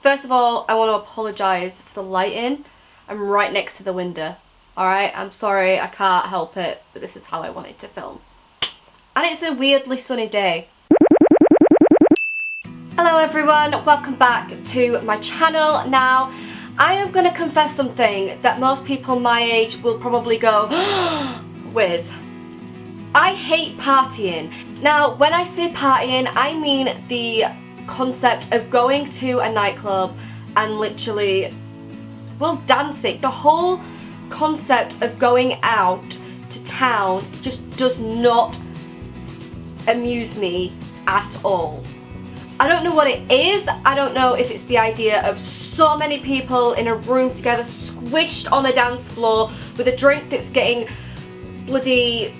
First of all, I want to apologise for the lighting. I'm right next to the window. Alright, I'm sorry, I can't help it, but this is how I wanted to film. And it's a weirdly sunny day. Hello everyone, welcome back to my channel. Now, I am going to confess something that most people my age will probably go with. I hate partying. Now, when I say partying, I mean the concept of going to a nightclub and literally, well, dancing. The whole concept of going out to town just does not amuse me at all. I don't know what it is. I don't know if it's the idea of so many people in a room together squished on the dance floor with a drink that's getting bloody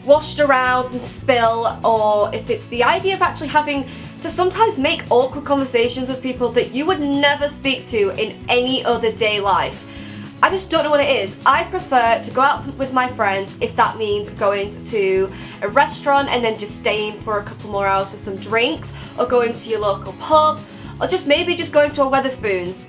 washed around and spill, or if it's the idea of actually having to sometimes make awkward conversations with people that you would never speak to in any other day life. I just don't know what it is. I prefer to go out with my friends if that means going to a restaurant and then just staying for a couple more hours for some drinks, or going to your local pub, or just maybe just going to a Wetherspoons.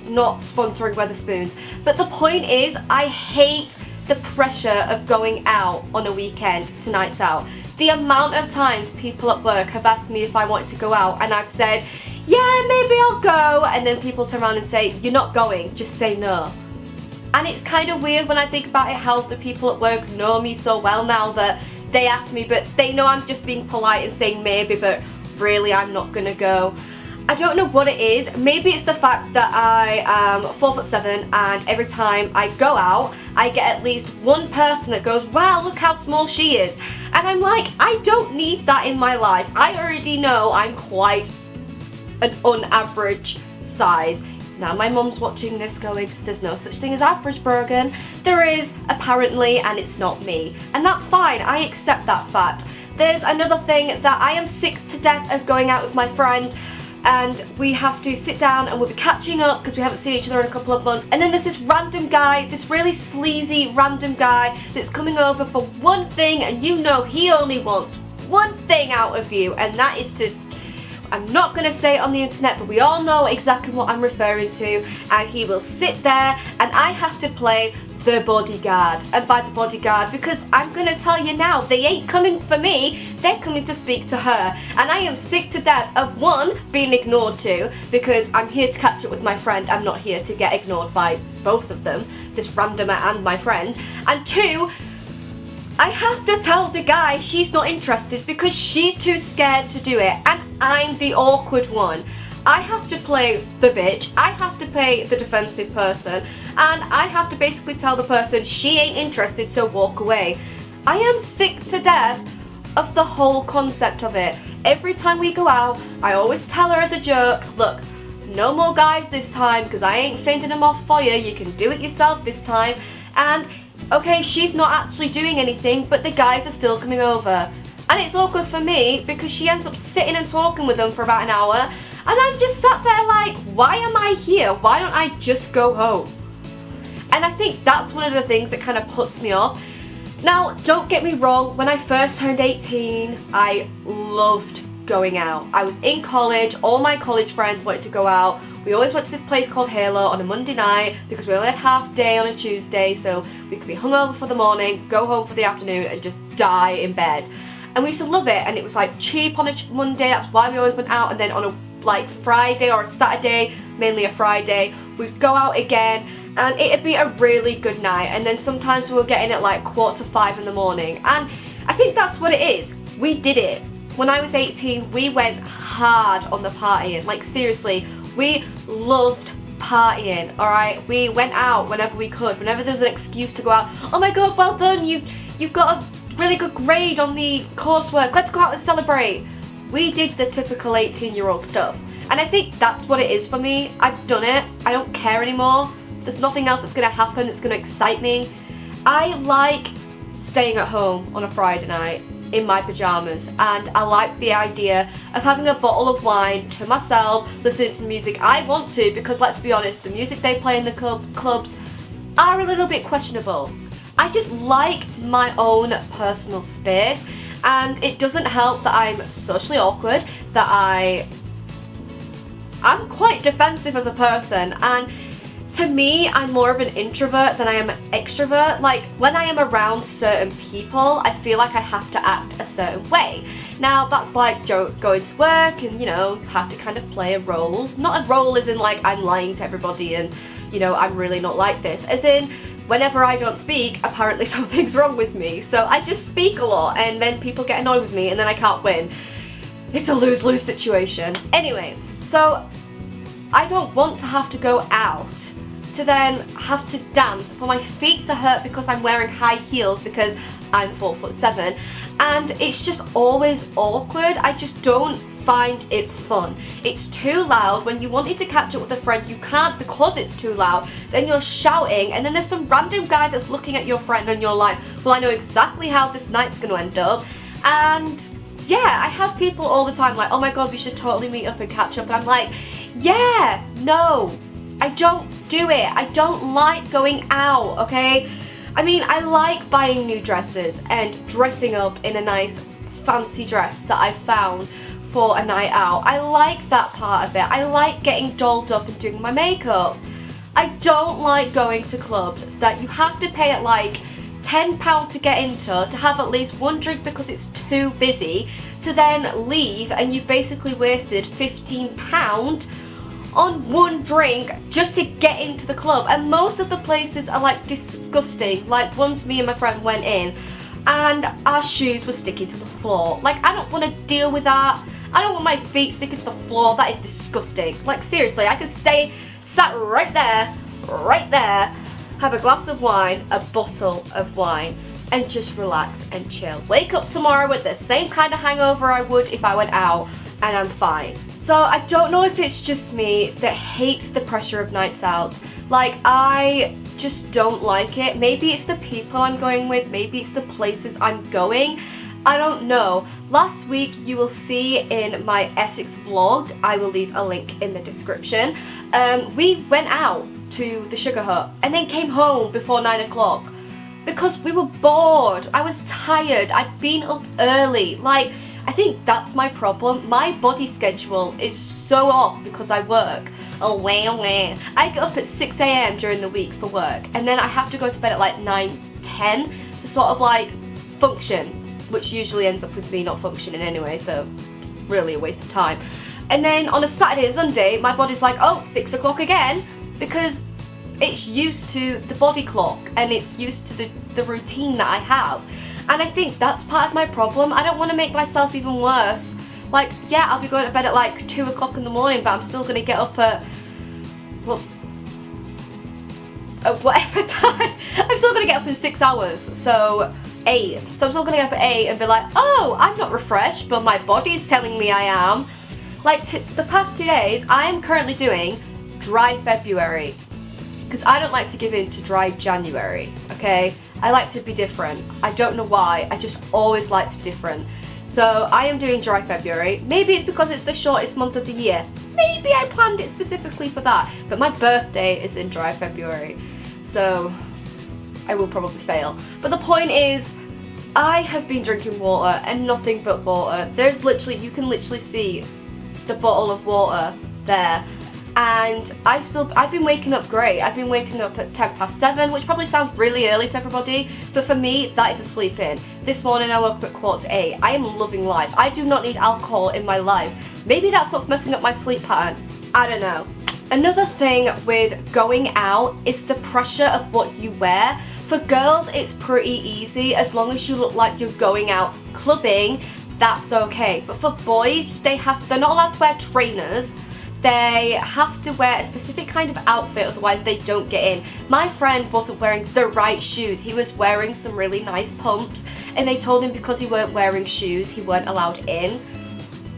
Not sponsoring Wetherspoons. But the point is, I hate the pressure of going out on a weekend to nights out. The amount of times people at work have asked me if I wanted to go out and I've said, yeah, maybe I'll go, and then people turn around and say, you're not going, just say no. And it's kind of weird when I think about it, how the people at work know me so well now that they ask me, but they know I'm just being polite and saying maybe, but really I'm not gonna go. I don't know what it is. Maybe it's the fact that I am 4'7" and every time I go out I get at least one person that goes, wow, look how small she is. And I'm like, I don't need that in my life. I already know I'm quite an unaverage size. Now my mum's watching this going, there's no such thing as average, Brogan. There is, apparently, and it's not me. And that's fine, I accept that fact. There's another thing that I am sick to death of going out with my friend, and we have to sit down and we'll be catching up because we haven't seen each other in a couple of months, and then there's this random guy, this really sleazy random guy that's coming over for one thing, and you know he only wants one thing out of you, and that is to, I'm not going to say it on the internet, but we all know exactly what I'm referring to, and he will sit there and I have to play the bodyguard. And by the bodyguard, because I'm going to tell you now, they ain't coming for me, they're coming to speak to her. And I am sick to death of, one, being ignored to, because I'm here to catch up with my friend, I'm not here to get ignored by both of them, this randomer and my friend. And two, I have to tell the guy she's not interested because she's too scared to do it, and I'm the awkward one. I have to play the bitch, I have to play the defensive person, and I have to basically tell the person she ain't interested, so walk away. I am sick to death of the whole concept of it. Every time we go out, I always tell her as a joke, look, no more guys this time because I ain't fending them off for you, you can do it yourself this time. And okay, she's not actually doing anything, but the guys are still coming over. And it's awkward for me because she ends up sitting and talking with them for about an hour, and I'm just sat there like, why am I here? Why don't I just go home? And I think that's one of the things that kind of puts me off. Now, don't get me wrong, when I first turned 18, I loved going out. I was in college, all my college friends wanted to go out. We always went to this place called Halo on a Monday night because we only had half day on a Tuesday, so we could be hungover for the morning, go home for the afternoon and just die in bed. And we used to love it, and it was like cheap on a Monday, that's why we always went out, and then on a like Friday or a Saturday, mainly a Friday, we'd go out again and it'd be a really good night, and then sometimes we were getting at like 4:45 in the morning, and I think that's what it is. We did it. When I was 18, we went hard on the partying, like seriously, we loved partying, alright? We went out whenever we could, whenever there was an excuse to go out. Oh my god, well done, you've got a really good grade on the coursework, let's go out and celebrate. We did the typical 18-year-old stuff, and I think that's what it is for me. I've done it, I don't care anymore. There's nothing else that's going to happen that's going to excite me. I like staying at home on a Friday night in my pajamas, and I like the idea of having a bottle of wine to myself, listening to the music I want to, because let's be honest, the music they play in the clubs are a little bit questionable. I just like my own personal space, and it doesn't help that I'm socially awkward, that I I'm quite defensive as a person, and to me, I'm more of an introvert than I am an extrovert. Like, when I am around certain people, I feel like I have to act a certain way. Now, that's like going to work and, you know, have to kind of play a role. Not a role as in like I'm lying to everybody and, you know, I'm really not like this. As in, whenever I don't speak, apparently something's wrong with me. So I just speak a lot and then people get annoyed with me and then I can't win. It's a lose-lose situation. Anyway, so I don't want to have to go out to then have to dance for my feet to hurt because I'm wearing high heels because I'm 4'7", and it's just always awkward. I just don't find it fun. It's too loud. When you wanted to catch up with a friend, you can't because it's too loud. Then you're shouting, and then there's some random guy that's looking at your friend and you're like, well, I know exactly how this night's gonna end up. And yeah, I have people all the time like, oh my god, we should totally meet up and catch up, and I'm like, yeah, no, I don't do it. I don't like going out, okay? I mean, I like buying new dresses and dressing up in a nice fancy dress that I found for a night out. I like that part of it. I like getting dolled up and doing my makeup. I don't like going to clubs that you have to pay at like £10 to get into, to have at least one drink because it's too busy, to then leave and you've basically wasted £15 on one drink just to get into the club. And most of the places are like disgusting. Like, once me and my friend went in and our shoes were sticking to the floor. Like, I don't want to deal with that. I don't want my feet sticking to the floor. That is disgusting. Like, seriously, I could stay sat right there, have a glass of wine, a bottle of wine, and just relax and chill. Wake up tomorrow with the same kind of hangover I would if I went out, and I'm fine. So I don't know if it's just me that hates the pressure of nights out. Like, I just don't like it. Maybe it's the people I'm going with, maybe it's the places I'm going. I don't know. Last week, you will see in my Essex vlog, I will leave a link in the description, we went out to the Sugar Hut and then came home before 9 o'clock because we were bored. I was tired. I'd been up early. Like, I think that's my problem. My body schedule is so off because I work. Oh, way. I get up at 6 AM during the week for work, and then I have to go to bed at like 9, 10 to sort of like function, which usually ends up with me not functioning anyway, so really a waste of time. And then on a Saturday and Sunday, my body's like, oh, 6 o'clock again, because it's used to the body clock and it's used to the routine that I have. And I think that's part of my problem. I don't want to make myself even worse. Like, yeah, I'll be going to bed at like 2 o'clock in the morning, but I'm still going to get up at, well, at whatever time. I'm still going to get up in 6 hours, so 8. So I'm still going to get up at 8 and be like, oh, I'm not refreshed, but my body's telling me I am. Like, the past 2 days, I am currently doing dry February, because I don't like to give in to dry January, okay? I like to be different. I don't know why, I just always like to be different. So I am doing dry February. Maybe it's because it's the shortest month of the year. Maybe I planned it specifically for that. But my birthday is in dry February, so I will probably fail. But the point is, I have been drinking water and nothing but water. There's literally, you can literally see the bottle of water there. And I've been waking up great. I've been waking up at 7:10, which probably sounds really early to everybody, but for me, that is a sleep in. This morning I woke up at 7:45. I am loving life. I do not need alcohol in my life. Maybe that's what's messing up my sleep pattern. I don't know. Another thing with going out is the pressure of what you wear. For girls, it's pretty easy. As long as you look like you're going out clubbing, that's okay. But for boys, they're not allowed to wear trainers. They have to wear a specific kind of outfit, otherwise they don't get in. My friend wasn't wearing the right shoes. He was wearing some really nice pumps, and they told him because he weren't wearing shoes, he weren't allowed in.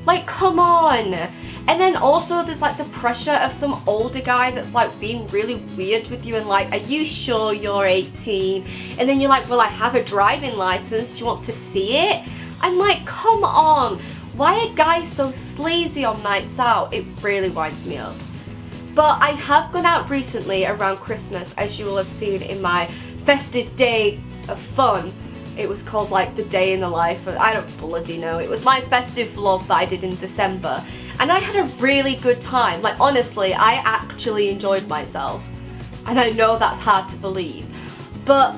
Like, come on. And then also there's like the pressure of some older guy that's like being really weird with you and like, are you sure you're 18? And then you're like, well, I have a driving license. Do you want to see it? I'm like, come on. Why are guys so sleazy on nights out? It really winds me up. But I have gone out recently around Christmas, as you will have seen in my festive day of fun It was called like The Day in the Life. I don't bloody know. It was my festive vlog that I did in December. And I had a really good time. Like honestly, I actually enjoyed myself. And I know that's hard to believe. But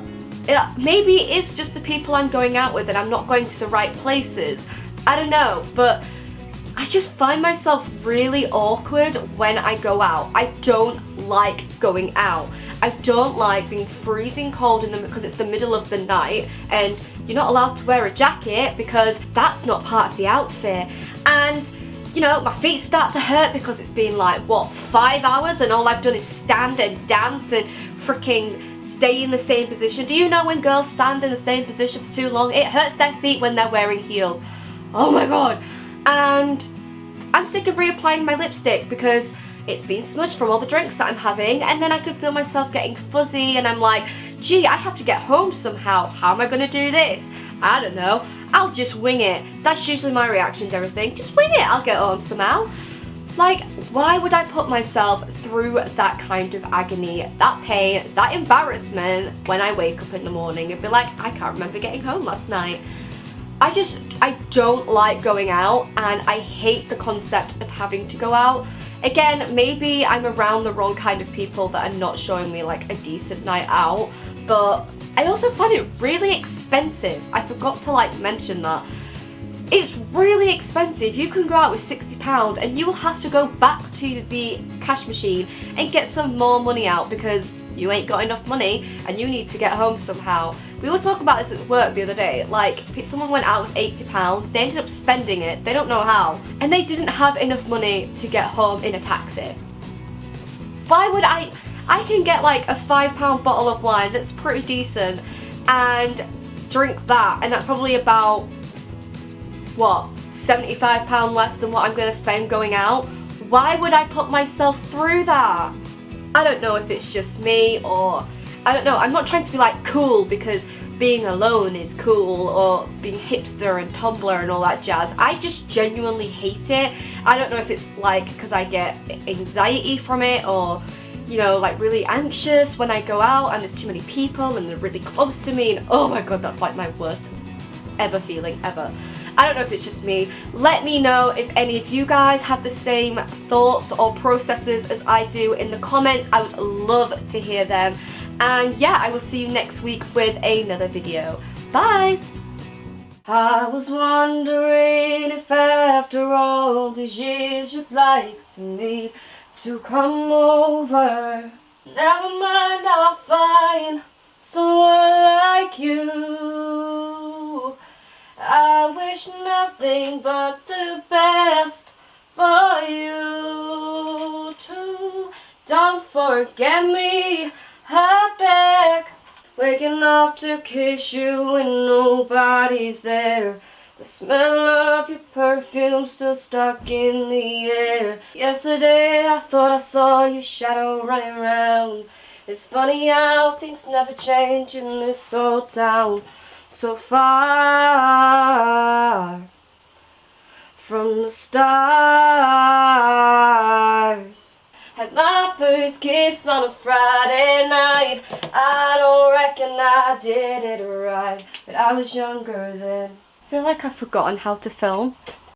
maybe it's just the people I'm going out with and I'm not going to the right places. I don't know, but I just find myself really awkward when I go out. I don't like going out. I don't like being freezing cold because it's the middle of the night and you're not allowed to wear a jacket because that's not part of the outfit. And you know, my feet start to hurt because it's been like, what, 5 hours and all I've done is stand and dance and freaking stay in the same position. Do you know when girls stand in the same position for too long? It hurts their feet when they're wearing heels. Oh my god. And I'm sick of reapplying my lipstick because it's been smudged from all the drinks that I'm having, and then I can feel myself getting fuzzy and I'm like, gee, I have to get home somehow. How am I going to do this? I don't know. I'll just wing it. That's usually my reaction to everything. Just wing it. I'll get home somehow. Like, why would I put myself through that kind of agony, that pain, that embarrassment when I wake up in the morning and be like, I can't remember getting home last night. I don't like going out and I hate the concept of having to go out. Again, maybe I'm around the wrong kind of people that are not showing me like a decent night out, but I also find it really expensive. I forgot to like mention that. It's really expensive. You can go out with £60 and you will have to go back to the cash machine and get some more money out because you ain't got enough money and you need to get home somehow. We were talking about this at work the other day. Like, if someone went out with £80, they ended up spending it, they don't know how, and they didn't have enough money to get home in a taxi. Why would I can get like a £5 bottle of wine that's pretty decent and drink that, and that's probably about, what, £75 less than what I'm going to spend going out. Why would I put myself through that? I don't know if it's just me or, I don't know, I'm not trying to be like cool because being alone is cool or being hipster and Tumblr and all that jazz. I just genuinely hate it. I don't know if it's like because I get anxiety from it or, you know, like really anxious when I go out and there's too many people and they're really close to me and oh my god, that's like my worst ever feeling ever. I don't know if it's just me. Let me know if any of you guys have the same thoughts or processes as I do in the comments. I would love to hear them. And yeah, I will see you next week with another video. Bye! I was wondering if after all these years you'd like to me to come over. Never mind, I'll find someone like you. I wish nothing but the best for you too. Don't forget me, I beg. Waking up to kiss you when nobody's there. The smell of your perfume still stuck in the air. Yesterday I thought I saw your shadow running around. It's funny how things never change in this old town. So far from the stars. Had my first kiss on a Friday night. I don't reckon I did it right, but I was younger then. I feel like I've forgotten how to film.